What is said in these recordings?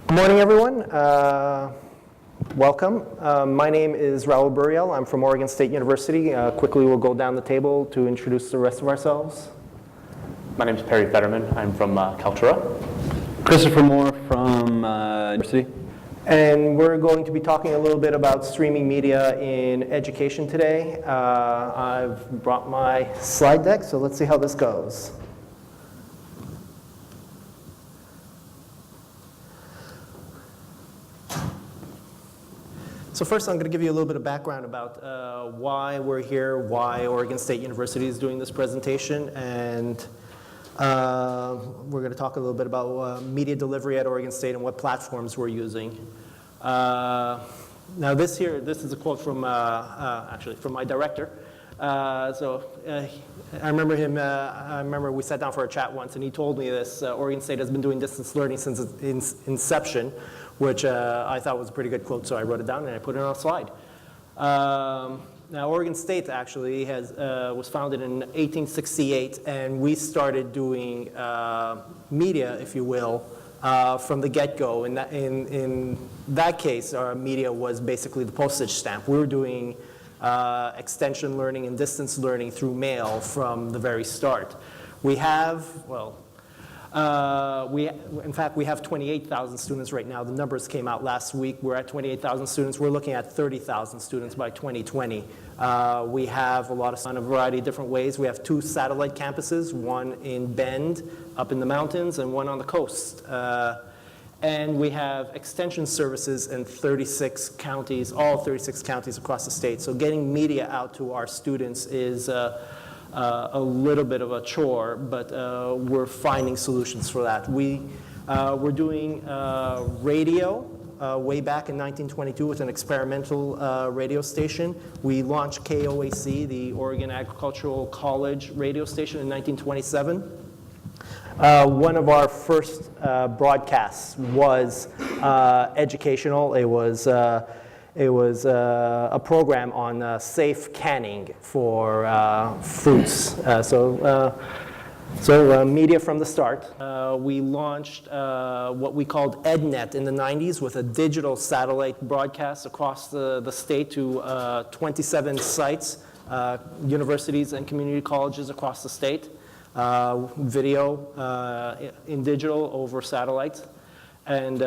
Good morning, everyone. Welcome. My name is Raul Buriel. I'm from Oregon State University. Quickly, we'll go down the table to introduce the rest of ourselves. My name is Perry Fetterman. I'm from Kaltura. Christopher Moore from University. And we're going to be talking a little bit about streaming media in education today. I've brought my slide deck, so let's see how this goes. So first, I'm going to give you a little bit of background about why we're here, why Oregon State University is doing this presentation, and we're going to talk a little bit about media delivery at Oregon State and what platforms we're using. Now this is a quote from, actually, from my director. I remember we sat down for a chat once, and he told me this. Oregon State has been doing distance learning since its inception, which I thought was a pretty good quote, so I wrote it down and I put it on a slide. Now, Oregon State actually was founded in 1868, and we started doing media, if you will, from the get-go. In that case, our media was basically the postage stamp. We were doing extension learning and distance learning through mail from the very start. We have, in fact, we have 28,000 students right now. The numbers came out last week. We're at 28,000 students. We're looking at 30,000 students by 2020. We have in a variety of different ways. We have 2 satellite campuses, one in Bend, up in the mountains, and one on the coast. And we have extension services in 36 counties, all 36 counties across the state. So getting media out to our students is a little bit of a chore, but we're finding solutions for that. We're doing radio way back in 1922 with an experimental radio station. We launched KOAC, the Oregon Agricultural College radio station, in 1927. One of our first broadcasts was educational. It was a program on safe canning for fruits. So media from the start. We launched what we called EdNet in the 90s with a digital satellite broadcast across the state to 27 sites, universities and community colleges across the state. Video in digital over satellite. And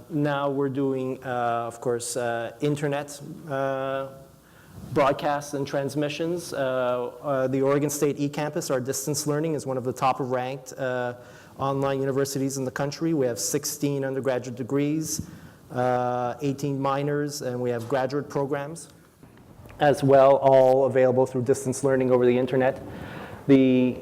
now we're doing, of course, internet broadcasts and transmissions. The Oregon State eCampus, our distance learning, is one of the top-ranked online universities in the country. We have 16 undergraduate degrees, 18 minors, and we have graduate programs as well, all available through distance learning over the internet. The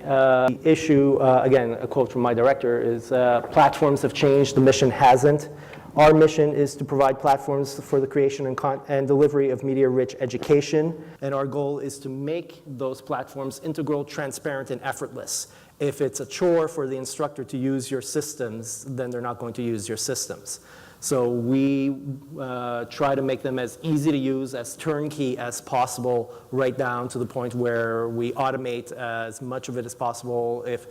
issue, again, a quote from my director, is platforms have changed, the mission hasn't. Our mission is to provide platforms for the creation and delivery of media-rich education, and our goal is to make those platforms integral, transparent, and effortless. If it's a chore for the instructor to use your systems, then they're not going to use your systems. So we try to make them as easy to use, as turnkey as possible, right down to the point where we automate as much of it as possible. If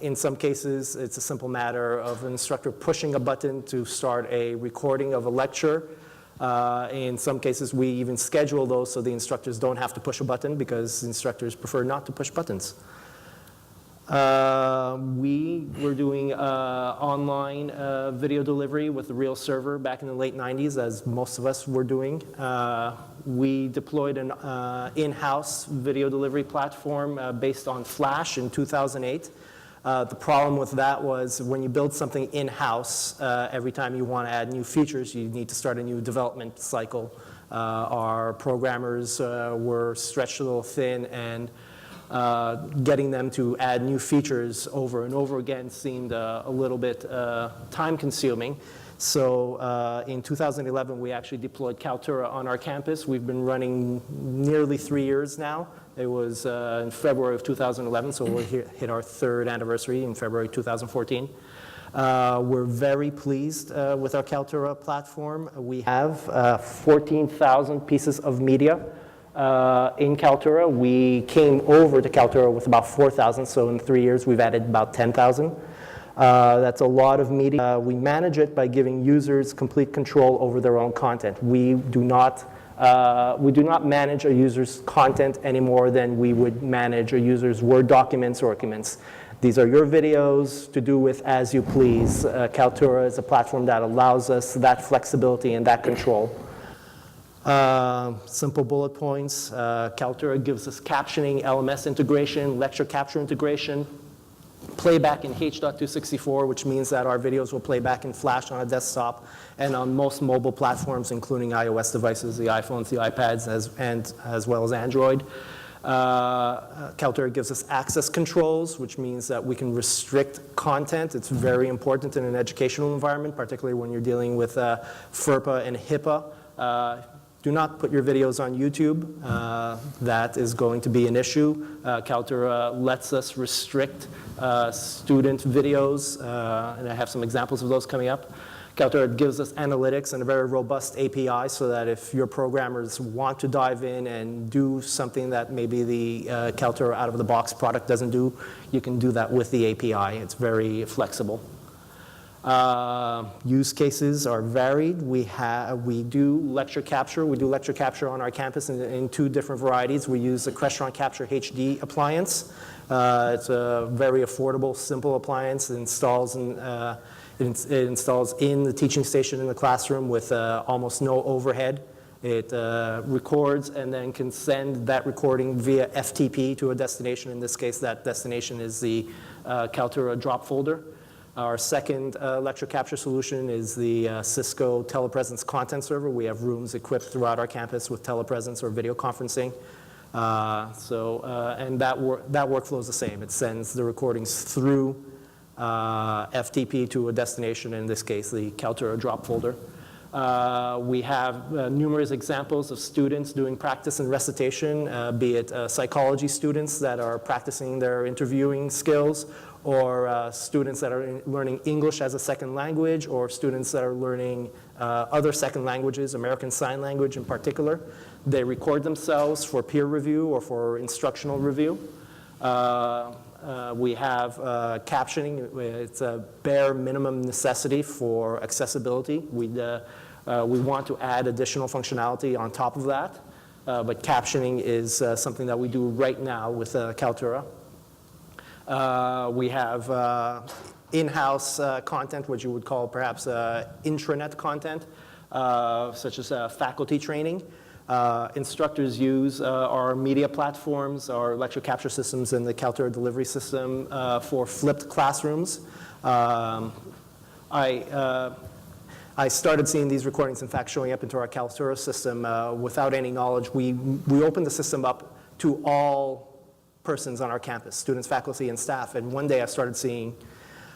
in some cases, it's a simple matter of an instructor pushing a button to start a recording of a lecture. In some cases, we even schedule those so the instructors don't have to push a button because instructors prefer not to push buttons. We were doing online video delivery with the real server back in the late 90s, as most of us were doing. We deployed an in-house video delivery platform based on Flash in 2008. The problem with that was when you build something in-house, every time you want to add new features, you need to start a new development cycle. Our programmers were stretched a little thin, and getting them to add new features over and over again seemed a little bit time-consuming. So in 2011, we actually deployed Kaltura on our campus. We've been running nearly 3 years now. It was in February of 2011, so we'll hit our 3rd anniversary in February 2014. We're very pleased with our Kaltura platform. We have 14,000 pieces of media in Kaltura. We came over to Kaltura with about 4,000, so in 3 years we've added about 10,000. That's a lot of media. We manage it by giving users complete control over their own content. We do not manage a user's content any more than we would manage a user's Word documents or documents. These are your videos to do with as you please. Kaltura is a platform that allows us that flexibility and that control. Simple bullet points. Kaltura gives us captioning, LMS integration, lecture capture integration, playback in H.264, which means that our videos will play back in Flash on a desktop and on most mobile platforms, including iOS devices, the iPhones, the iPads, as well as Android. Kaltura gives us access controls, which means that we can restrict content. It's very important in an educational environment, particularly when you're dealing with FERPA and HIPAA. Do not put your videos on YouTube. That is going to be an issue. Kaltura lets us restrict student videos, and I have some examples of those coming up. Kaltura gives us analytics and a very robust API so that if your programmers want to dive in and do something that maybe the Kaltura out-of-the-box product doesn't do, you can do that with the API. It's very flexible. Use cases are varied. We do lecture capture. We do lecture capture on our campus in two different varieties. We use the Crestron Capture HD appliance. It's a very affordable, simple appliance. It installs in the teaching station in the classroom with almost no overhead. It records and then can send that recording via FTP to a destination. In this case, that destination is the Kaltura drop folder. Our second lecture capture solution is the Cisco Telepresence Content Server. We have rooms equipped throughout our campus with telepresence or video conferencing. And that workflow is the same. It sends the recordings through FTP to a destination, in this case, the Kaltura drop folder. We have numerous examples of students doing practice and recitation, be it psychology students that are practicing their interviewing skills, or students that are learning English as a second language, or students that are learning other second languages, American Sign Language in particular. They record themselves for peer review or for instructional review. We have captioning. It's a bare minimum necessity for accessibility. We want to add additional functionality on top of that, but captioning is something that we do right now with Kaltura. We have in-house content, which you would call perhaps intranet content, such as faculty training. Instructors use our media platforms, our lecture capture systems, and the Kaltura delivery system for flipped classrooms. I started seeing these recordings, in fact, showing up into our Kaltura system without any knowledge. We opened the system up to all persons on our campus, students, faculty, and staff. And one day I started seeing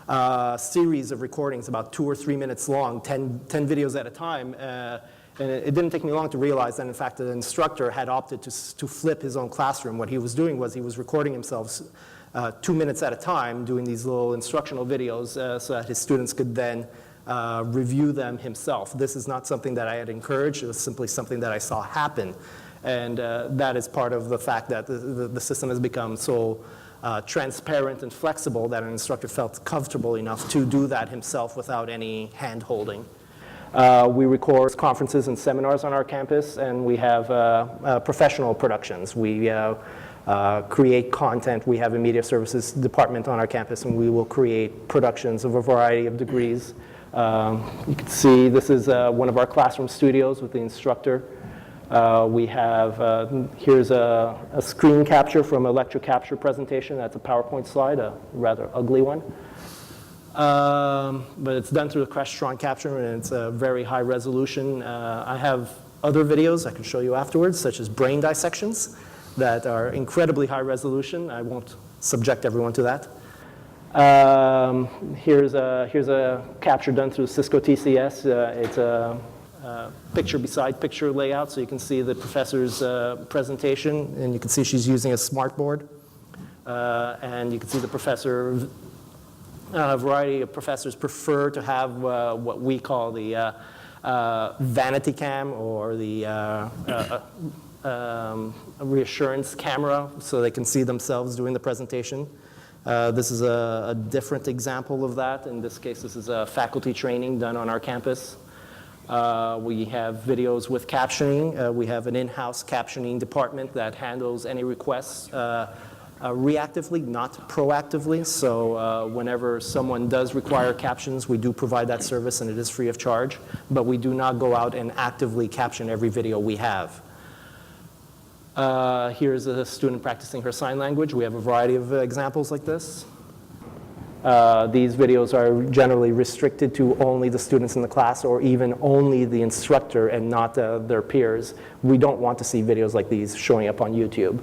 a series of recordings about 2 or 3 minutes long, 10 videos at a time. And it didn't take me long to realize that, in fact, the instructor had opted to flip his own classroom. What he was doing was he was recording himself 2 minutes at a time, doing these little instructional videos so that his students could then review them himself. This is not something that I had encouraged. It was simply something that I saw happen. And that is part of the fact that the system has become so transparent and flexible that an instructor felt comfortable enough to do that himself without any hand-holding. We record conferences and seminars on our campus, and we have professional productions. We create content. We have a media services department on our campus, and we will create productions of a variety of degrees. You can see this is one of our classroom studios with the instructor. We have, here's a screen capture from a lecture capture presentation. That's a PowerPoint slide, a rather ugly one. But it's done through the Crestron capture, and it's a very high resolution. I have other videos I can show you afterwards, such as brain dissections, that are incredibly high resolution. I won't subject everyone to that. Here's a capture done through Cisco TCS. It's a picture-beside-picture layout, so you can see the professor's presentation, and you can see she's using a smartboard. And you can see the professor. A variety of professors prefer to have what we call the vanity cam, or the reassurance camera, so they can see themselves doing the presentation. This is a different example of that. In this case, this is a faculty training done on our campus. We have videos with captioning. We have an in-house captioning department that handles any requests reactively, not proactively. So whenever someone does require captions, we do provide that service, and it is free of charge. But we do not go out and actively caption every video we have. Here's a student practicing her sign language. We have a variety of examples like this. These videos are generally restricted to only the students in the class, or even only the instructor and not their peers. We don't want to see videos like these showing up on YouTube.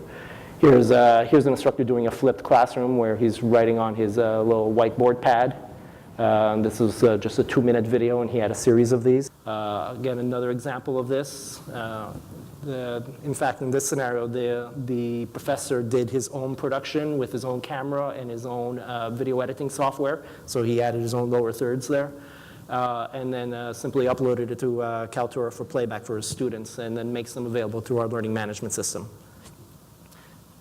Here's an instructor doing a flipped classroom where he's writing on his little whiteboard pad. This was just a 2-minute video, and he had a series of these. Again, another example of this. In fact, in this scenario, the professor did his own production with his own camera and his own video editing software. So he added his own lower thirds there. And then simply uploaded it to Kaltura for playback for his students, and then makes them available through our learning management system.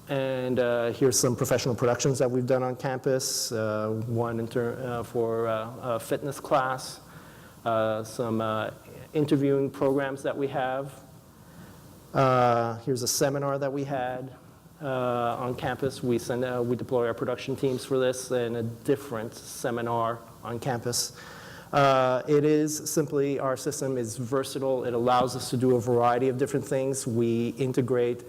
And here's some professional productions that we've done on campus. One for a fitness class, some interviewing programs that we have. Here's a seminar that we had on campus. We deploy our production teams for this, and a different seminar on campus. It is simply, our system is versatile. It allows us to do a variety of different things. We integrate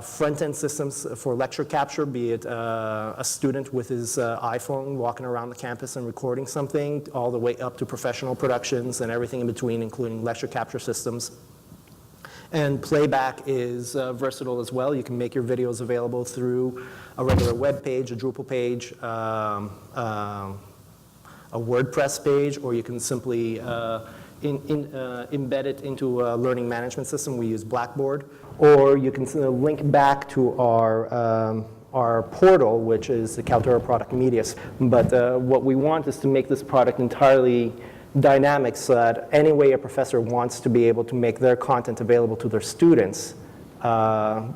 front-end systems for lecture capture, be it a student with his iPhone walking around the campus and recording something, all the way up to professional productions and everything in between, including lecture capture systems. And playback is versatile as well. You can make your videos available through a regular web page, a Drupal page, a WordPress page, or you can simply embed it into a learning management system. We use Blackboard. Or you can link back to our portal, which is the Kaltura product media. But what we want is to make this product entirely dynamic, so that any way a professor wants to be able to make their content available to their students,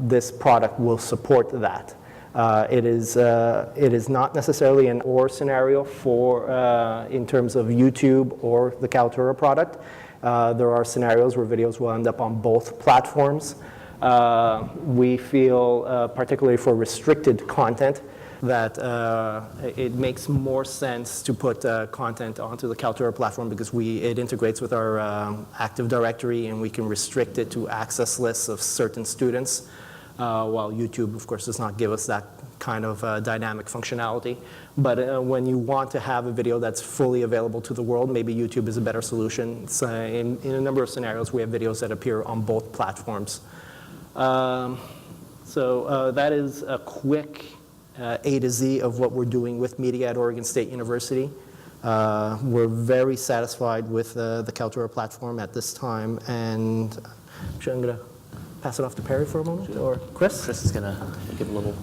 this product will support that. It is not necessarily an or scenario for in terms of YouTube or the Kaltura product. There are scenarios where videos will end up on both platforms. We feel, particularly for restricted content, that it makes more sense to put content onto the Kaltura platform, because it integrates with our Active Directory, and we can restrict it to access lists of certain students, while YouTube, of course, does not give us that kind of dynamic functionality. But when you want to have a video that's fully available to the world, maybe YouTube is a better solution. So in a number of scenarios, we have videos that appear on both platforms. So that is a quick A to Z of what we're doing with media at Oregon State University. We're very satisfied with the Kaltura platform at this time, and I'm sure I'm going to pass it off to Perry for a moment, or Chris? Chris is going to give a little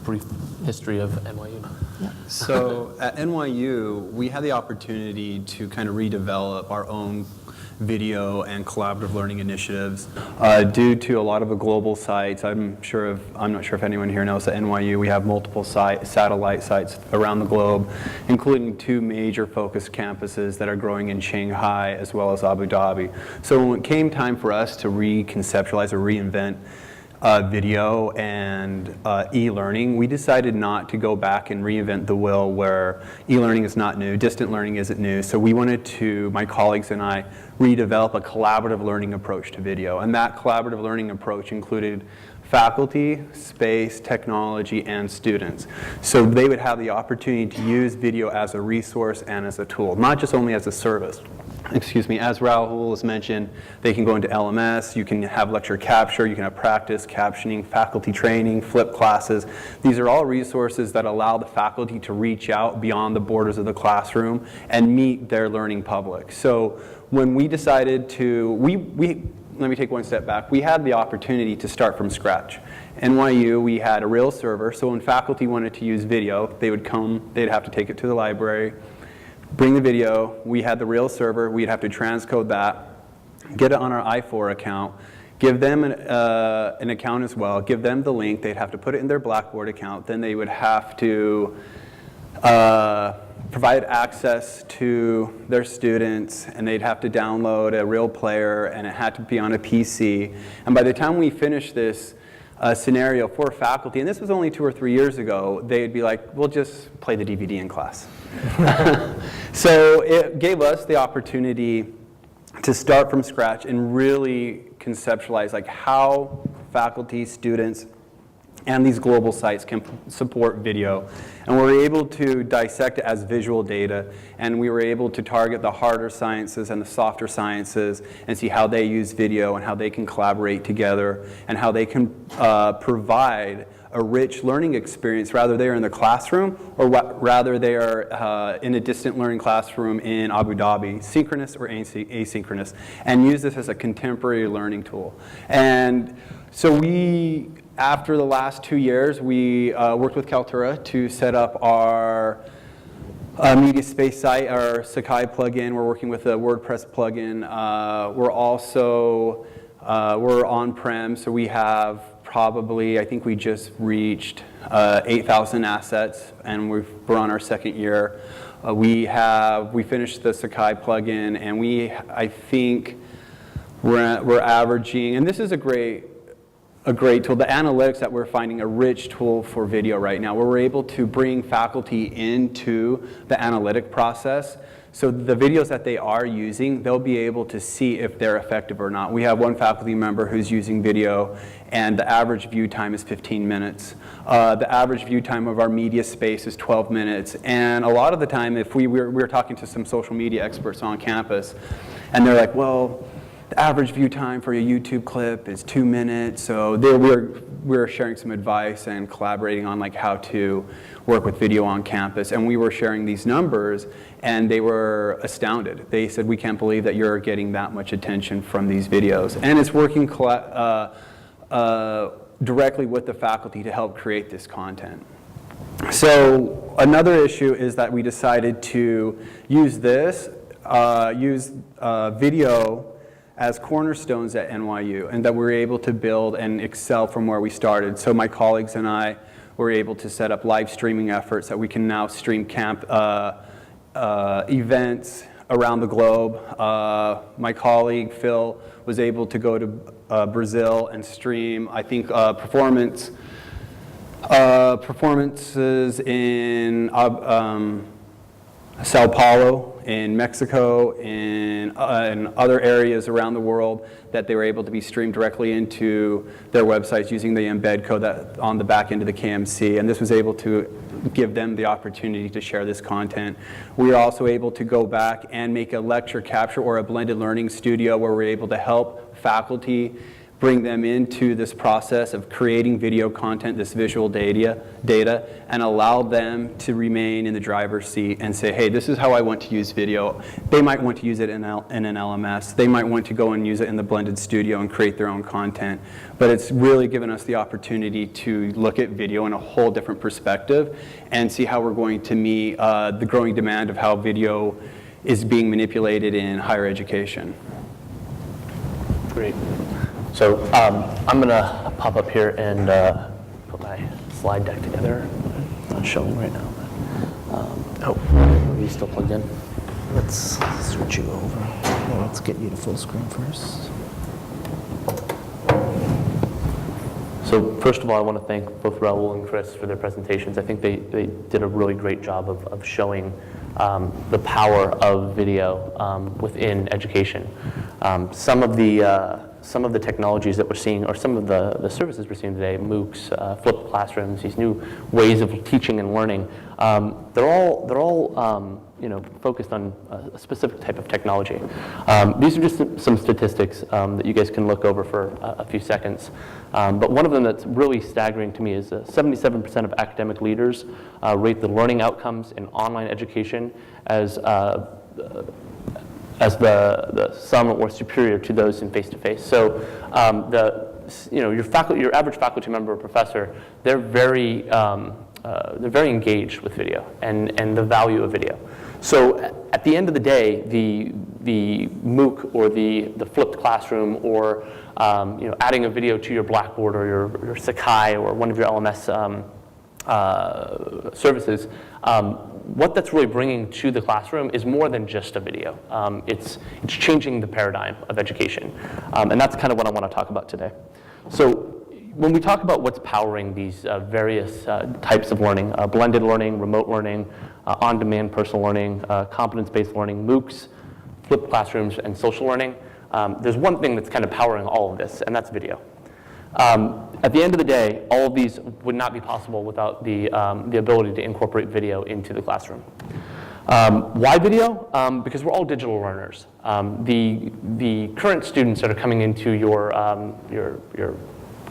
brief history of NYU. Yeah. So at NYU, we had the opportunity to kind of redevelop our own video and collaborative learning initiatives due to a lot of the global sites. I'm not sure if anyone here knows that NYU, we have multiple satellite sites around the globe, including 2 major focused campuses that are growing in Shanghai as well as Abu Dhabi. So when it came time for us to reconceptualize or reinvent video and e-learning, we decided not to go back and reinvent the wheel where e-learning is not new, distant learning isn't new. So we wanted to, my colleagues and I, redevelop a collaborative learning approach to video. And that collaborative learning approach included faculty, space, technology, and students. So they would have the opportunity to use video as a resource and as a tool, not just only as a service. Excuse me, as Rahul has mentioned, they can go into LMS, you can have lecture capture, you can have practice, captioning, faculty training, flipped classes. These are all resources that allow the faculty to reach out beyond the borders of the classroom and meet their learning public. So when we decided to, let me take one step back. We had the opportunity to start from scratch. NYU, we had a real server, so when faculty wanted to use video, they would come, they'd have to take it to the library, bring the video, we had the real server, we'd have to transcode that, get it on our i4 account, give them an account as well, give them the link. They'd have to put it in their Blackboard account. Then they would have to provide access to their students, and they'd have to download a real player, and it had to be on a PC. And by the time we finished this scenario for faculty, and this was only 2 or 3 years ago, they'd be like, we'll just play the DVD in class. So it gave us the opportunity to start from scratch and really conceptualize like how faculty, students, and these global sites can support video. And we were able to dissect it as visual data, and we were able to target the harder sciences and the softer sciences and see how they use video and how they can collaborate together and how they can provide a rich learning experience, rather they are in the classroom or rather they are in a distant learning classroom in Abu Dhabi, synchronous or asynchronous, and use this as a contemporary learning tool. And so we, after the last 2 years, we worked with Kaltura to set up our media space site, our Sakai plugin. We're working with a WordPress plugin. We're also, we're on-prem, so we have probably, I think we just reached 8,000 assets, and we're on our 2nd year. We finished the Sakai plugin, and I think we're averaging, and this is a great tool. The analytics that we're finding a rich tool for video right now, where we're able to bring faculty into the analytic process. So the videos that they are using, they'll be able to see if they're effective or not. We have one faculty member who's using video, and the average view time is 15 minutes. The average view time of our media space is 12 minutes. And a lot of the time, if we were talking to some social media experts on campus, and they're like, well, the average view time for a YouTube clip is 2 minutes. So we're sharing some advice and collaborating on like how to work with video on campus. And we were sharing these numbers, and they were astounded. They said, we can't believe that you're getting that much attention from these videos. And it's working directly with the faculty to help create this content. So another issue is that we decided to use video as cornerstones at NYU, and that we were able to build and excel from where we started. So my colleagues and I were able to set up live streaming efforts that we can now stream events around the globe. My colleague Phil was able to go to Brazil and stream, I think, performances in Sao Paulo, in Mexico, in other areas around the world, that they were able to be streamed directly into their websites using the embed code that on the back end of the KMC. And this was able to give them the opportunity to share this content. We were also able to go back and make a lecture capture or a blended learning studio where we're able to help faculty bring them into this process of creating video content, this visual data, and allow them to remain in the driver's seat and say, hey, this is how I want to use video. They might want to use it in an LMS. They might want to go and use it in the blended studio and create their own content. But it's really given us the opportunity to look at video in a whole different perspective and see how we're going to meet the growing demand of how video is being manipulated in higher education. Great. So I'm going to pop up here and put my slide deck together. Not showing right now. But, are you still plugged in? Let's switch you over. Well, let's get you to full screen first. So first of all, I want to thank both Raul and Chris for their presentations. I think they did a really great job of showing the power of video within education. Some of the technologies that we're seeing, or some of the services we're seeing today, MOOCs, flipped classrooms, these new ways of teaching and learning, they're all focused on a specific type of technology. These are just some statistics that you guys can look over for a few seconds. But one of them that's really staggering to me is 77% of academic leaders rate the learning outcomes in online education as the sum or superior to those in face-to-face. So your average faculty member or professor, they're very they're very engaged with video and the value of video. So at the end of the day, the MOOC or the flipped classroom or adding a video to your Blackboard or your Sakai or one of your LMS services, what that's really bringing to the classroom is more than just a video. It's changing the paradigm of education. And that's kind of what I want to talk about today. So when we talk about what's powering these various types of learning, blended learning, remote learning, on-demand personal learning, competence-based learning, MOOCs, flipped classrooms, and social learning, there's one thing that's kind of powering all of this, and that's video. At the end of the day, all of these would not be possible without the ability to incorporate video into the classroom. Why video? Because we're all digital learners. The current students that are coming into your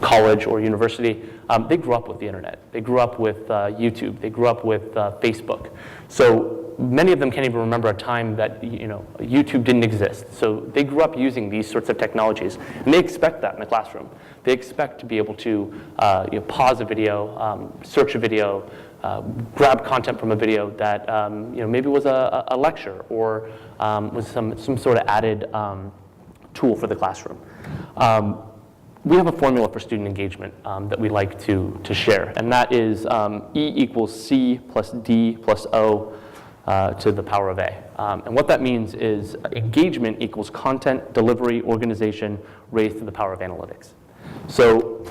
college or university, they grew up with the internet. They grew up with YouTube. They grew up with Facebook. So many of them can't even remember a time that YouTube didn't exist. So they grew up using these sorts of technologies, and they expect that in the classroom. They expect to be able to pause a video, search a video, grab content from a video that maybe was a lecture or was some sort of added tool for the classroom. We have a formula for student engagement that we like to share, and that is E equals C plus D plus O to the power of A. And what that means is engagement equals content, delivery, organization, raised to the power of analytics. So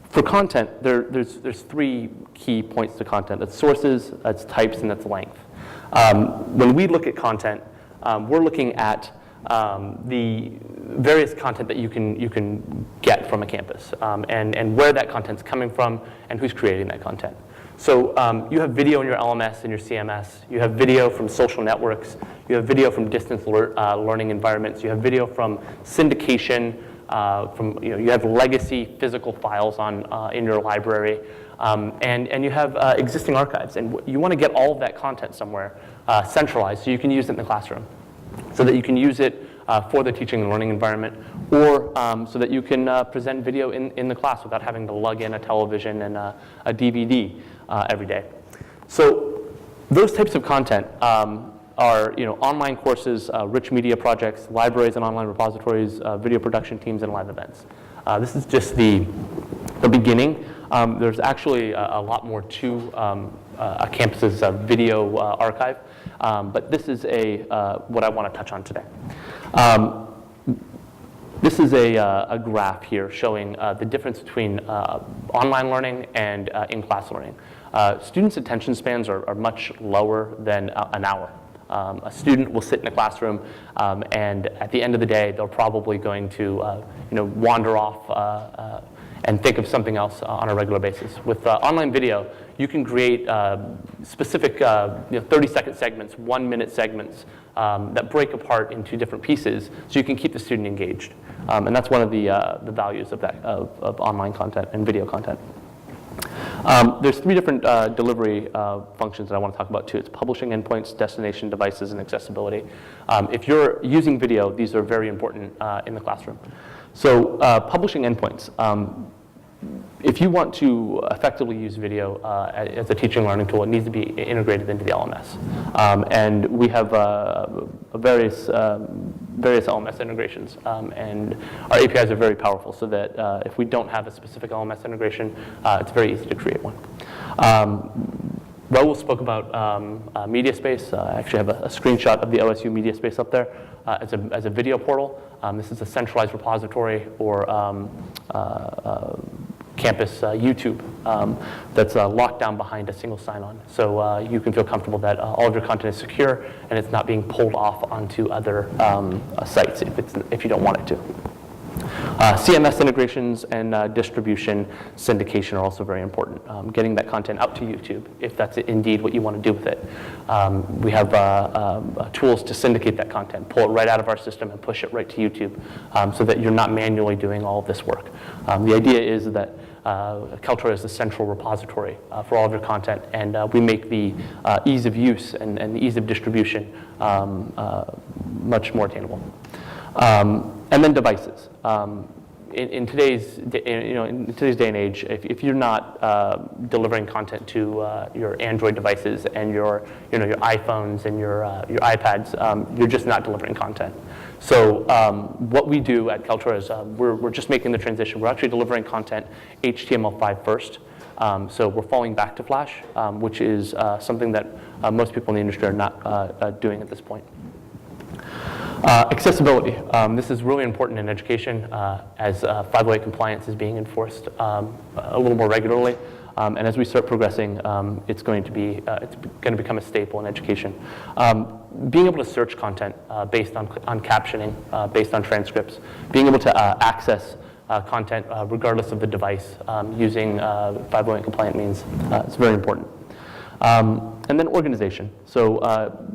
for content, there's three key points to content. That's sources, that's types, and that's length. When we look at content, we're looking at the various content that you can get from a campus, and where that content's coming from and who's creating that content. So you have video in your LMS and your CMS. You have video from social networks. You have video from distance learning environments. You have video from syndication. You have legacy physical files in your library, and you have existing archives. And you want to get all of that content somewhere centralized so you can use it in the classroom, so that you can use it for the teaching and learning environment, or so that you can present video in the class without having to lug in a television and a DVD every day. So those types of content are online courses, rich media projects, libraries and online repositories, video production teams, and live events. This is just the beginning. There's actually a lot more to a campus's video archive, but this is what I want to touch on today. This is a graph here showing the difference between online learning and in-class learning. Students' attention spans are much lower than an hour. A student will sit in a classroom, and at the end of the day, they're probably going to wander off and think of something else on a regular basis. With online video, you can create specific 30-second segments, 1-minute segments that break apart into different pieces, so you can keep the student engaged. And that's one of the values of online content and video content. There's three different delivery functions that I want to talk about too. It's publishing endpoints, destination devices, and accessibility. If you're using video, these are very important in the classroom. So publishing endpoints. If you want to effectively use video as a teaching and learning tool, it needs to be integrated into the LMS. And we have various LMS integrations, and our APIs are very powerful, so that if we don't have a specific LMS integration, it's very easy to create one. Raul spoke about MediaSpace. I actually have a screenshot of the OSU MediaSpace up there as a video portal. This is a centralized repository or campus YouTube that's locked down behind a single sign-on. So you can feel comfortable that all of your content is secure and it's not being pulled off onto other sites if you don't want it to. CMS integrations and distribution syndication are also very important. Getting that content out to YouTube, if that's indeed what you want to do with it. We have tools to syndicate that content, pull it right out of our system and push it right to YouTube, so that you're not manually doing all of this work. The idea is that Kaltura is the central repository for all of your content, and we make the ease of use and the ease of distribution much more attainable. And then devices. in today's in today's day and age, if you're not delivering content to your Android devices and your your iPhones and your iPads, you're just not delivering content. So what we do at Kaltura is we're just making the transition. We're actually delivering content HTML5 first. So we're falling back to Flash, which is something that most people in the industry are not doing at this point. Accessibility. This is really important in education as 508 compliance is being enforced a little more regularly. And as we start progressing, it's going to become a staple in education. Being able to search content based on captioning, based on transcripts, being able to access content regardless of the device using 508 compliant means is very important. And then organization. So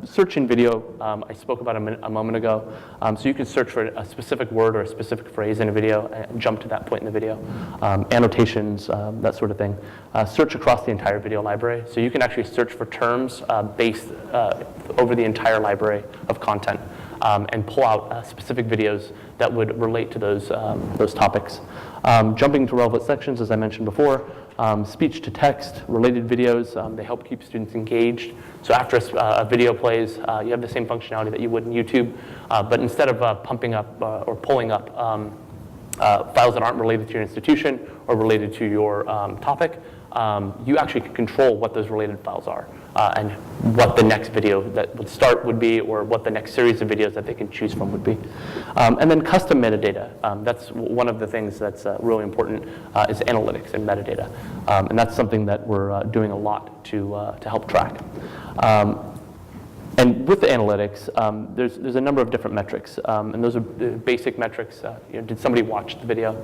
search in video, I spoke about a moment ago. So you can search for a specific word or a specific phrase in a video and jump to that point in the video. Annotations, that sort of thing. Search across the entire video library. So you can actually search for terms based over the entire library of content and pull out specific videos that would relate to those topics. Jumping to relevant sections, as I mentioned before. Speech to text, related videos, they help keep students engaged. So after a video plays, you have the same functionality that you would in YouTube, but instead of pumping up or pulling up files that aren't related to your institution or related to your topic, you actually can control what those related files are and what the next video that would start would be, or what the next series of videos that they can choose from would be. And then custom metadata. That's one of the things that's really important is analytics and metadata. And that's something that we're doing a lot to help track. And with the analytics, there's a number of different metrics, and those are the basic metrics. Did somebody watch the video?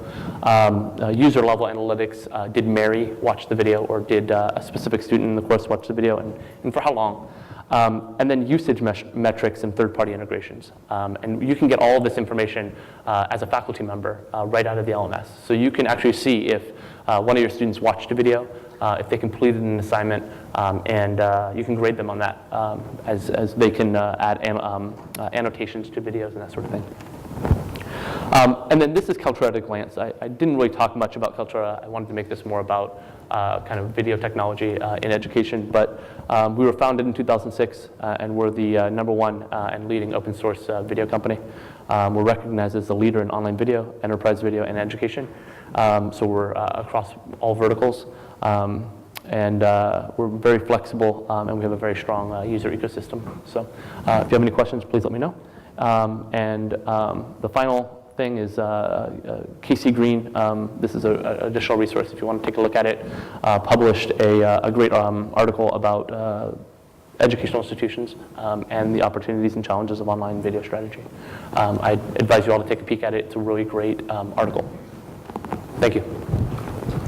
User level analytics, did Mary watch the video, or did a specific student in the course watch the video, and for how long? And then usage metrics and third-party integrations. And you can get all of this information as a faculty member right out of the LMS. So you can actually see if one of your students watched a video, if they completed an assignment, and you can grade them on that as they can add annotations to videos and that sort of thing. And then this is Kaltura at a glance. I didn't really talk much about Kaltura. I wanted to make this more about kind of video technology in education, but we were founded in 2006, and we're the #1 and leading open source video company. We're recognized as the leader in online video, enterprise video, and education. So we're across all verticals. And we're very flexible, and we have a very strong user ecosystem. So if you have any questions, please let me know. And the final thing is Casey Green. This is an additional resource if you want to take a look at it. Published a great article about educational institutions and the opportunities and challenges of online video strategy. I advise you all to take a peek at it. It's a really great article. Thank you.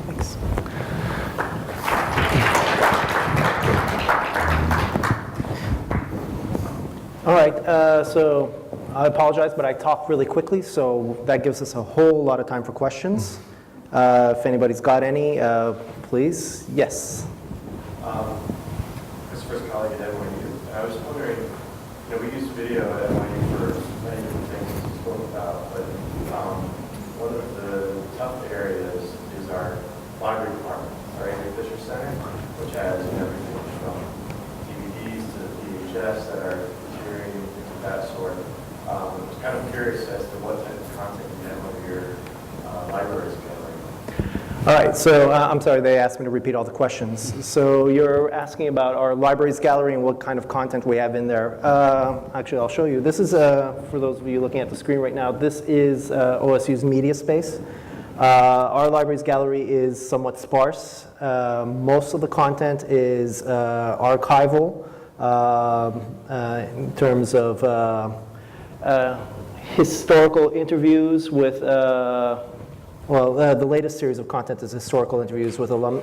Thanks. All right, so I apologize, but I talked really quickly, so that gives us a whole lot of time for questions. If anybody's got any, please. Yes. Christopher's colleague at NYU. I was wondering, we use video at NYU for many different things as you spoke about, but one of the tough areas is our library department, our Amy Fisher Center, which has everything from DVDs to VHS that are appearing, things of that sort. I was kind of curious as to what type of content you have on your libraries gallery. All right, so I'm sorry, they asked me to repeat all the questions. So you're asking about our libraries gallery and what kind of content we have in there. Actually, I'll show you. This is, for those of you looking at the screen right now, this is OSU's media space. Our libraries gallery is somewhat sparse. Most of the content is archival in terms of historical interviews with, the latest series of content is historical interviews with alums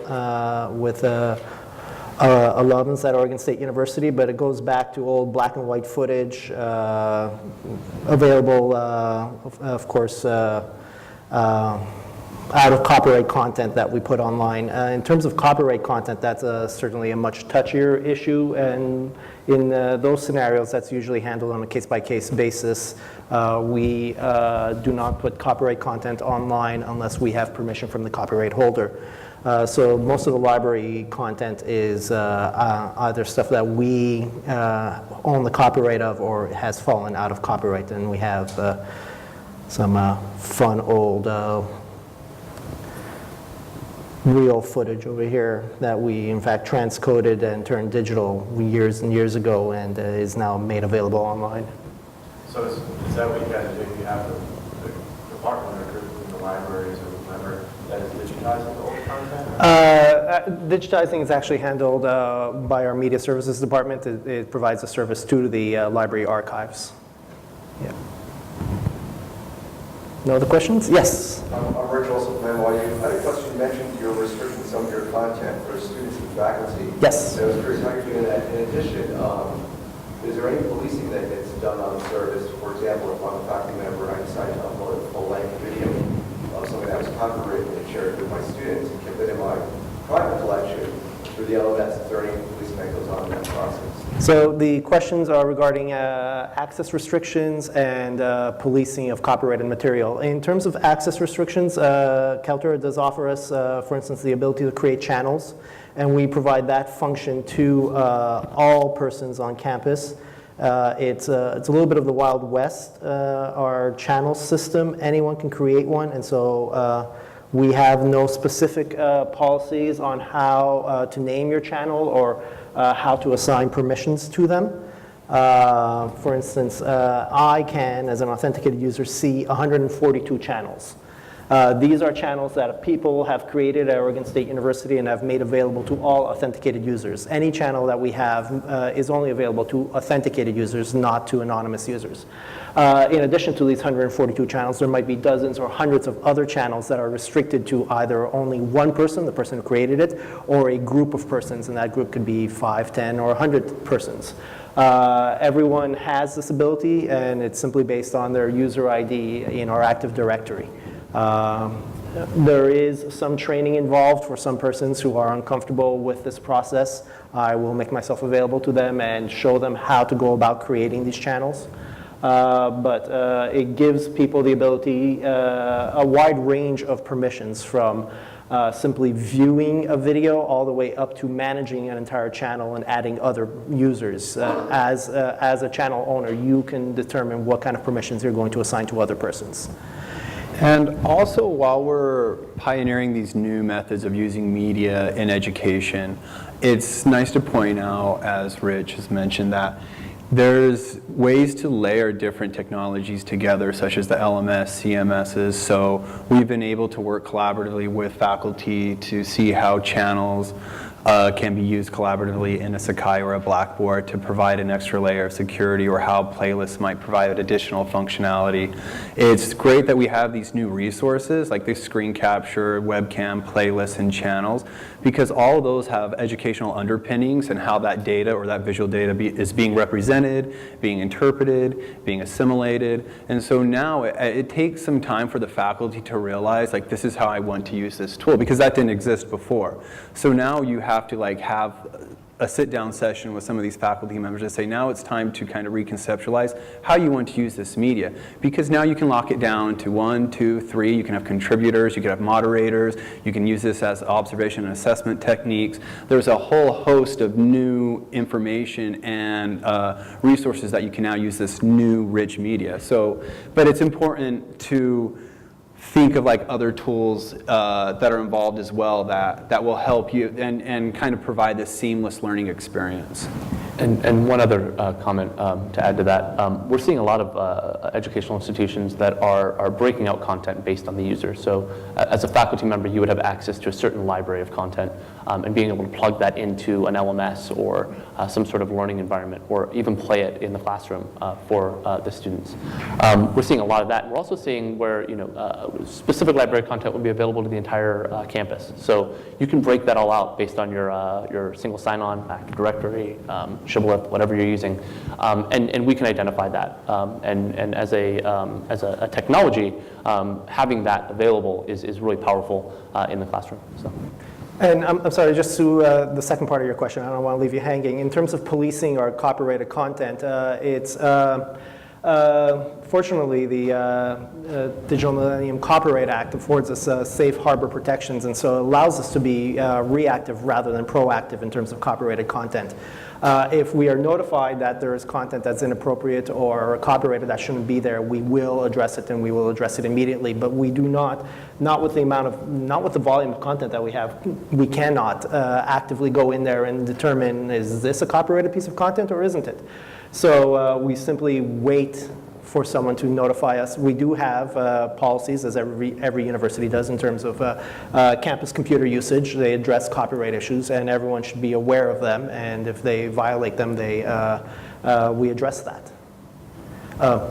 at Oregon State University, but it goes back to old black and white footage available, of course, out of copyright content that we put online. In terms of copyright content, that's certainly a much touchier issue, and in those scenarios, that's usually handled on a case-by-case basis. We do not put copyright content online unless we have permission from the copyright holder. So most of the library content is either stuff that we own the copyright of or has fallen out of copyright, and we have some fun old real footage over here that we in fact transcoded and turned digital years and years ago, and is now made available online. So is that what you guys do? You have the department or group in the libraries or whatever that is digitizing the old content? Digitizing is actually handled by our media services department. It provides a service to the library archives. Yeah. No other questions? Yes. I'm Rich also from NYU. I had a question. You mentioned you're restricting some of your content for students and faculty. Yes. So I was curious how you're doing that. In addition, is there any policing that gets done on the service? For example, if I'm a faculty member and I decide to upload a full-length video of something that was copywritten and shared with my students and kept it in my private collection through the LMS, is there any policing that goes on in that process? So the questions are regarding access restrictions and policing of copyrighted material. In terms of access restrictions, Kaltura does offer us, for instance, the ability to create channels, and we provide that function to all persons on campus. It's a little bit of the Wild West, our channel system. Anyone can create one, and so we have no specific policies on how to name your channel or how to assign permissions to them. For instance, I can, as an authenticated user, see 142 channels. These are channels that people have created at Oregon State University and have made available to all authenticated users. Any channel that we have is only available to authenticated users, not to anonymous users. In addition to these 142 channels, there might be dozens or hundreds of other channels that are restricted to either only one person, the person who created it, or a group of persons, and that group could be 5, 10, or 100 persons. Everyone has this ability, and it's simply based on their user ID in our Active Directory. There is some training involved for some persons who are uncomfortable with this process. I will make myself available to them and show them how to go about creating these channels. But it gives people the ability, a wide range of permissions, from simply viewing a video all the way up to managing an entire channel and adding other users. As a channel owner, you can determine what kind of permissions you're going to assign to other persons. And also, while we're pioneering these new methods of using media in education, it's nice to point out, as Rich has mentioned, that there's ways to layer different technologies together, such as the LMS, CMSs. So we've been able to work collaboratively with faculty to see how channels can be used collaboratively in a Sakai or a Blackboard to provide an extra layer of security, or how playlists might provide additional functionality. It's great that we have these new resources like the screen capture, webcam, playlists, and channels, because all of those have educational underpinnings and how that data or that visual data is being represented, being interpreted, being assimilated. And so now it takes some time for the faculty to realize, like, this is how I want to use this tool, because that didn't exist before. So now you have to have a sit-down session with some of these faculty members and say, now it's time to kind of reconceptualize how you want to use this media. Because now you can lock it down to 1, 2, 3. You can have contributors, you can have moderators, you can use this as observation and assessment techniques. There's a whole host of new information and resources that you can now use this new rich media. So, but it's important to think of like other tools that are involved as well that will help you and kind of provide this seamless learning experience. And one other comment to add to that, we're seeing a lot of educational institutions that are breaking out content based on the user. So as a faculty member, you would have access to a certain library of content, and being able to plug that into an LMS or some sort of learning environment, or even play it in the classroom for the students. We're seeing a lot of that. We're also seeing where specific library content will be available to the entire campus. So you can break that all out based on your single sign-on, Active Directory, Shibboleth, whatever you're using, and we can identify that. And as a technology, having that available is really powerful in the classroom. So. And I'm sorry, just to the second part of your question, I don't want to leave you hanging. In terms of policing our copyrighted content, fortunately, the Digital Millennium Copyright Act affords us safe harbor protections, and so it allows us to be reactive rather than proactive in terms of copyrighted content. If we are notified that there is content that's inappropriate or copyrighted that shouldn't be there, we will address it, and we will address it immediately. But we do not with the volume of content that we have, we cannot actively go in there and determine, is this a copyrighted piece of content or isn't it? So we simply wait for someone to notify us. We do have policies, as every university does, in terms of campus computer usage. They address copyright issues, and everyone should be aware of them. And if they violate them, we address that.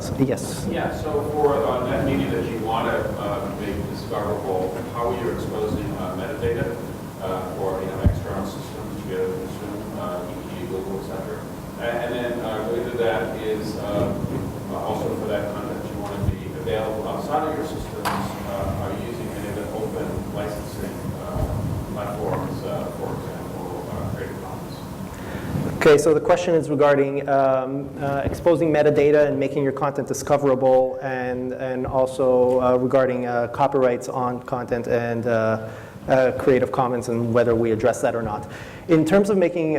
So, yes. Yeah. So for that media that you want to make discoverable, how are you exposing metadata for external systems, you get Zoom, Google, etc. And then related to that is also for that content you want to be available outside of your systems, are you using any of the open licensing platforms, for example, Creative Commons? Okay, so the question is regarding exposing metadata and making your content discoverable, and also regarding copyrights on content and Creative Commons and whether we address that or not. In terms of using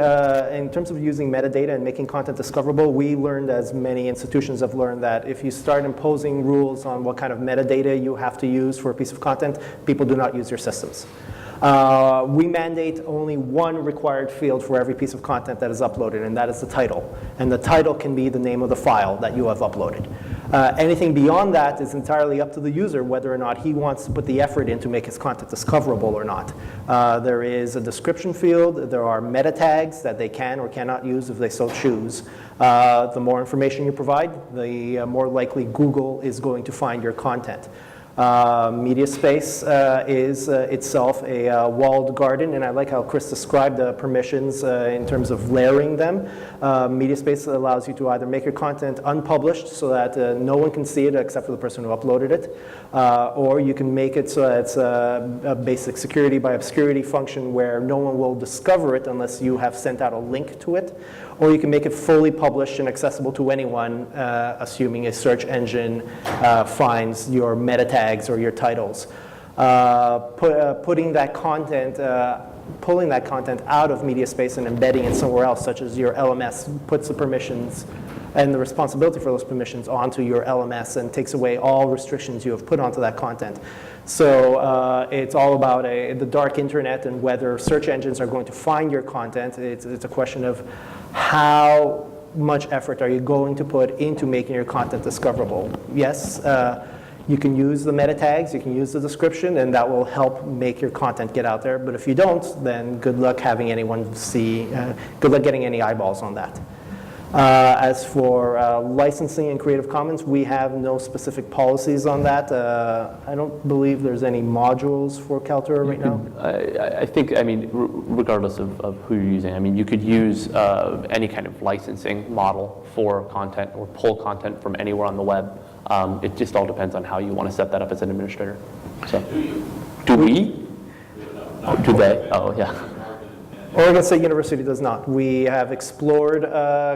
metadata and making content discoverable, we learned, as many institutions have learned, that if you start imposing rules on what kind of metadata you have to use for a piece of content, people do not use your systems. We mandate only one required field for every piece of content that is uploaded, and that is the title. And the title can be the name of the file that you have uploaded. Anything beyond that is entirely up to the user whether or not he wants to put the effort in to make his content discoverable or not. There is a description field. There are meta tags that they can or cannot use if they so choose. The more information you provide, the more likely Google is going to find your content. MediaSpace is itself a walled garden, and I like how Chris described the permissions in terms of layering them. MediaSpace allows you to either make your content unpublished so that no one can see it except for the person who uploaded it, or you can make it so that it's a basic security by obscurity function where no one will discover it unless you have sent out a link to it, or you can make it fully published and accessible to anyone, assuming a search engine finds your meta tags or your titles. Pulling that content out of MediaSpace and embedding it somewhere else, such as your LMS, puts the permissions and the responsibility for those permissions onto your LMS and takes away all restrictions you have put onto that content. So it's all about the dark internet and whether search engines are going to find your content. It's a question of how much effort are you going to put into making your content discoverable. Yes, you can use the meta tags, you can use the description, and that will help make your content get out there. But if you don't, then good luck having anyone see, good luck getting any eyeballs on that. As for licensing and Creative Commons, we have no specific policies on that. I don't believe there's any modules for Kaltura right now. I think, I mean, regardless of who you're using, I mean, you could use any kind of licensing model for content or pull content from anywhere on the web. It just all depends on how you want to set that up as an administrator. So, do we? Oh, do they? Oh, yeah. Oregon State University does not. We have explored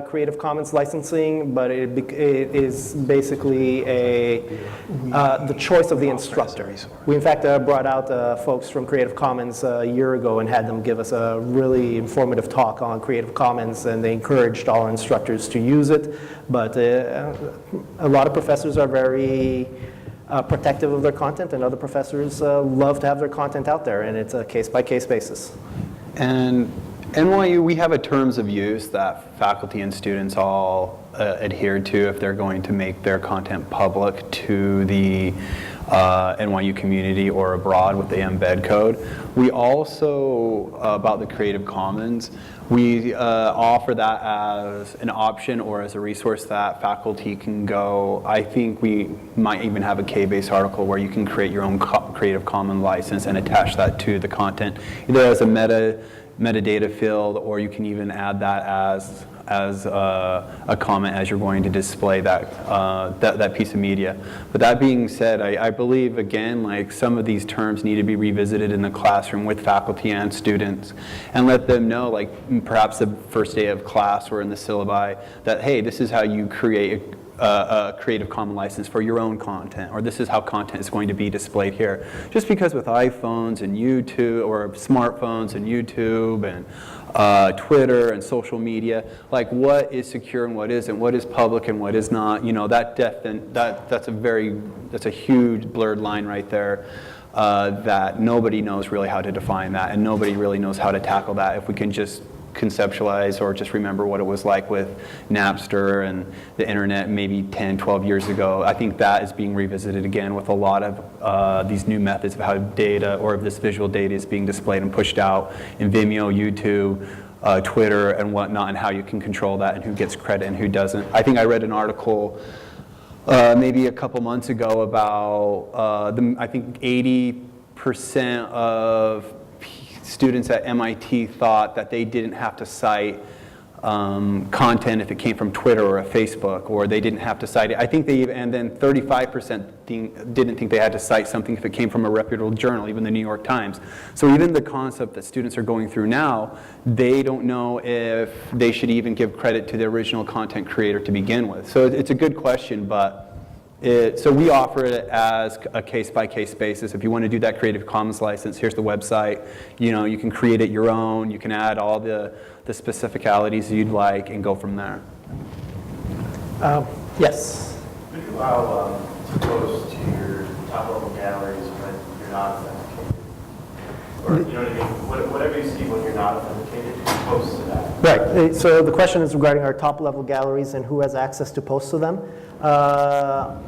Creative Commons licensing, but it is basically the choice of the instructor. We, in fact, brought out folks from Creative Commons a year ago and had them give us a really informative talk on Creative Commons, and they encouraged all instructors to use it. But a lot of professors are very protective of their content, and other professors love to have their content out there, and it's a case-by-case basis. And NYU, we have a terms of use that faculty and students all adhere to if they're going to make their content public to the NYU community or abroad with the embed code. We also, about the Creative Commons, we offer that as an option or as a resource that faculty can go. I think we might even have a K-based article where you can create your own Creative Commons license and attach that to the content, either as a metadata field, or you can even add that as a comment as you're going to display that piece of media. But that being said, I believe, again, like some of these terms need to be revisited in the classroom with faculty and students, and let them know, like perhaps the first day of class or in the syllabi, that hey, this is how you create a Creative Commons license for your own content, or this is how content is going to be displayed here. Just because with iPhones and YouTube, or smartphones and YouTube and Twitter and social media, like what is secure and what isn't, what is public and what is not, you know, that's a huge blurred line right there, that nobody knows really how to define that, and nobody really knows how to tackle that if we can just conceptualize or just remember what it was like with Napster and the internet maybe 10, 12 years ago. I think that is being revisited again with a lot of these new methods of how data, or this visual data, is being displayed and pushed out in Vimeo, YouTube, Twitter and whatnot, and how you can control that and who gets credit and who doesn't. I think I read an article maybe a couple months ago about I think 80% of students at MIT thought that they didn't have to cite content if it came from Twitter or Facebook, or they didn't have to cite it. I think and then 35% didn't think they had to cite something if it came from a reputable journal, even the New York Times. So even the concept that students are going through now, they don't know if they should even give credit to the original content creator to begin with. So it's a good question, but so we offer it as a case-by-case basis. If you want to do that Creative Commons license, here's the website. You know, you can create it your own. You can add all the specificalities you'd like and go from there. Yes. Could you allow to post to your top-level galleries when you're not authenticated? Or, you know what I mean? Whatever you see when you're not authenticated, you can post to that. Right. So the question is regarding our top-level galleries and who has access to post to them.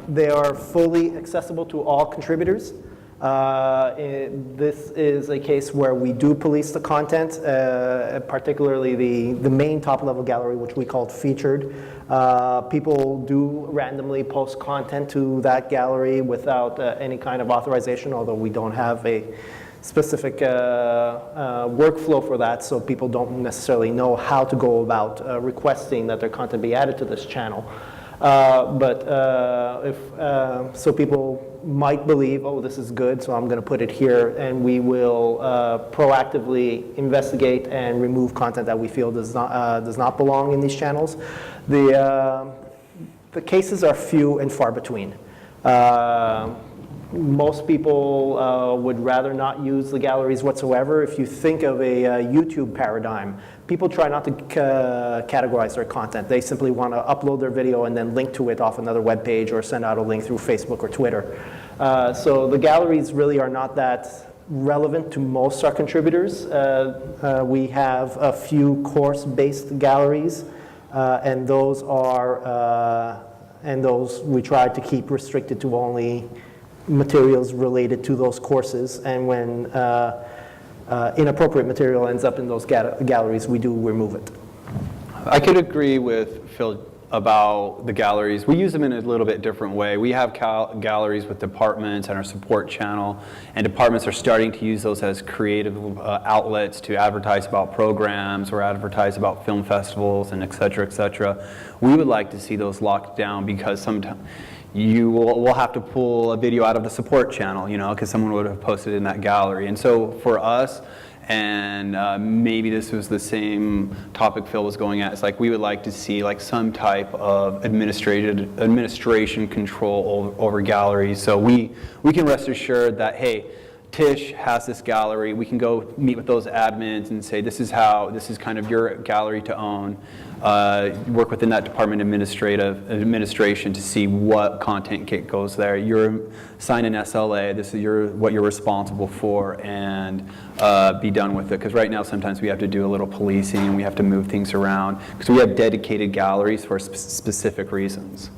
They are fully accessible to all contributors. This is a case where we do police the content, particularly the main top-level gallery, which we called featured. People do randomly post content to that gallery without any kind of authorization, although we don't have a specific workflow for that, so people don't necessarily know how to go about requesting that their content be added to this channel. So people might believe, oh, this is good, so I'm going to put it here, and we will proactively investigate and remove content that we feel does not belong in these channels. The cases are few and far between. Most people would rather not use the galleries whatsoever. If you think of a YouTube paradigm, people try not to categorize their content. They simply want to upload their video and then link to it off another web page or send out a link through Facebook or Twitter. So the galleries really are not that relevant to most our contributors. We have a few course-based galleries, and those we try to keep restricted to only materials related to those courses, and when inappropriate material ends up in those galleries, we do remove it. I could agree with Phil about the galleries. We use them in a little bit different way. We have galleries with departments and our support channel, and departments are starting to use those as creative outlets to advertise about programs or advertise about film festivals and et cetera, et cetera. We would like to see those locked down, because sometimes we'll have to pull a video out of the support channel, you know, because someone would have posted in that gallery. And so for us, and maybe this was the same topic Phil was going at, it's like we would like to see like some type of administration control over galleries. So we can rest assured that, hey, Tish has this gallery. We can go meet with those admins and say, this is kind of your gallery to own. Work within that department administration to see what content goes there. Sign an SLA. This is what you're responsible for, and be done with it. Because right now, sometimes we have to do a little policing and we have to move things around because we have dedicated galleries for specific reasons.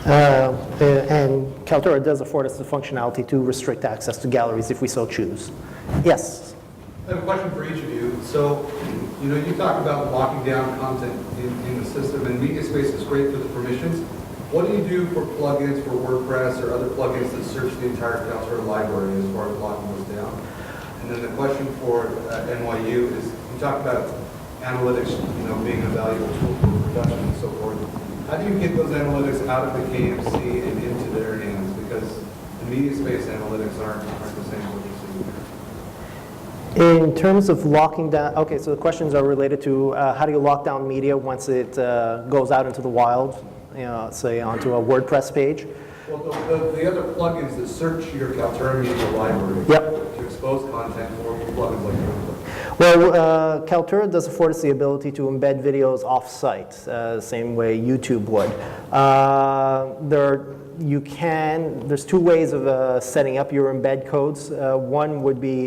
And Kaltura does afford us the functionality to restrict access to galleries if we so choose. Yes? I have a question for each of you. So, you talk about locking down content in the system, and MediaSpace is great for the permissions. What do you do for plugins for WordPress or other plugins that search the entire Kaltura library as far as locking those down? And then the question for NYU is, you talk about analytics, being a valuable tool for production and so forth. How do you get those analytics out of the KMC and into their hands? Because the MediaSpace analytics aren't the same as what you see. In terms of locking down, okay, so the questions are related to how do you lock down media once it goes out into the wild, say onto a WordPress page? Well, the other plugins that search your Kaltura media library to expose content for plugins like that. Well, Kaltura does afford us the ability to embed videos off-site, the same way YouTube would. There's two ways of setting up your embed codes. One would be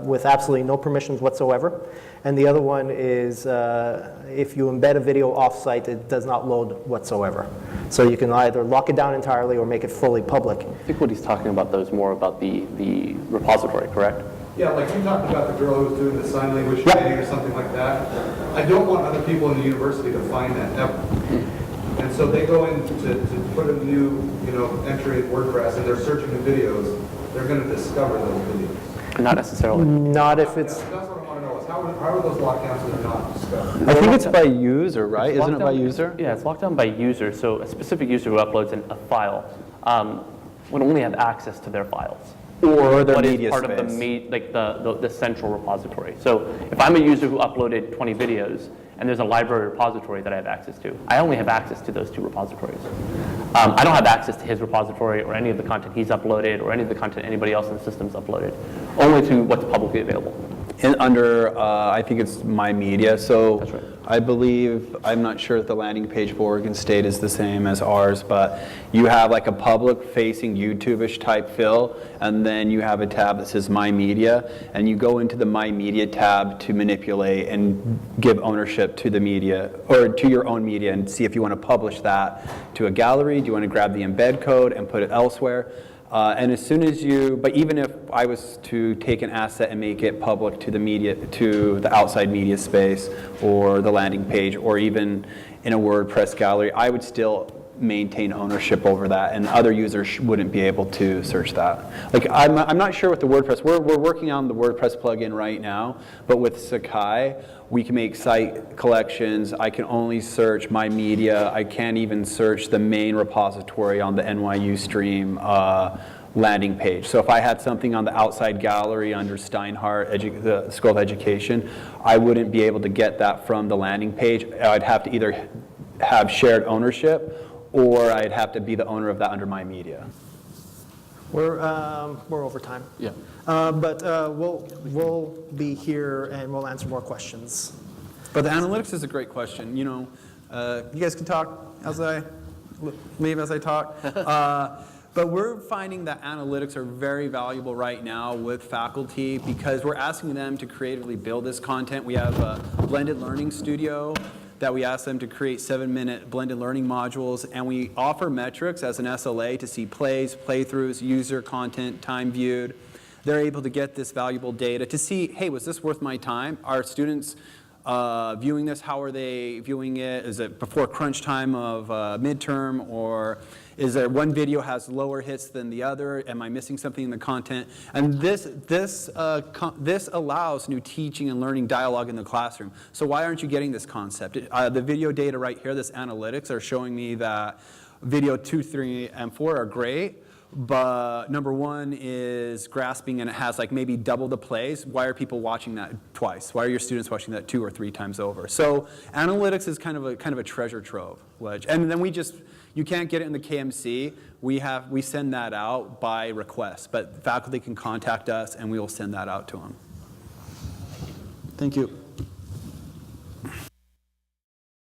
with absolutely no permissions whatsoever, and the other one is if you embed a video off-site, it does not load whatsoever. So you can either lock it down entirely or make it fully public. I think what he's talking about, though, is more about the repository, correct? Yeah, like you talked about the girl who was doing the sign language training or something like that. I don't want other people in the university to find that ever. And so they go in to put a new, entry in WordPress, and they're searching the videos. They're going to discover those videos. Not necessarily. Not if it's... That's what I want to know is how are those lockdowns so they're not discovered? I think it's by user, right? Isn't it by user? Yeah, it's locked down by user. So a specific user who uploads a file would only have access to their files. Or their what media is part space. of the central repository. So if I'm a user who uploaded 20 videos and there's a library repository that I have access to, I only have access to those two repositories. I don't have access to his repository or any of the content he's uploaded or any of the content anybody else in the system's uploaded, only to what's publicly available. Under, I think it's My Media. So That's right. I believe, I'm not sure if the landing page for Oregon State is the same as ours, but you have like a public-facing YouTube-ish type fill, and then you have a tab that says My Media, and you go into the My Media tab to manipulate and give ownership to the media, or to your own media, and see if you want to publish that to a gallery. Do you want to grab the embed code and put it elsewhere? And as soon as but even if I was to take an asset and make it public to the media, to the outside media space, or the landing page, or even in a WordPress gallery, I would still maintain ownership over that, and other users wouldn't be able to search that. Like I'm not sure with the WordPress. We're working on the WordPress plugin right now, but with Sakai, we can make site collections. I can only search My Media. I can't even search the main repository on the NYU stream landing page. So if I had something on the outside gallery under Steinhardt, the School of Education, I wouldn't be able to get that from the landing page. I'd have to either have shared ownership, or I'd have to be the owner of that under My Media. We're over time. Yeah. But we'll be here and we'll answer more questions. But the analytics is a great question. You guys can talk as I leave as I talk. But we're finding that analytics are very valuable right now with faculty because we're asking them to creatively build this content. We have a blended learning studio that we ask them to create 7-minute blended learning modules, and we offer metrics as an SLA to see plays, playthroughs, user content, time viewed. They're able to get this valuable data to see, hey, was this worth my time? Are students viewing this? How are they viewing it? Is it before crunch time of midterm, or is there one video has lower hits than the other? Am I missing something in the content? And this allows new teaching and learning dialogue in the classroom. So why aren't you getting this concept? The video data right here, this analytics, are showing me that video 2, 3, and 4 are great. But number 1 is grasping, and it has like maybe double the plays. Why are people watching that twice? Why are your students watching that 2 or 3 times over? So analytics is kind of a treasure trove, and then you can't get it in the KMC. We send that out by request, but faculty can contact us and we will send that out to them. Thank you.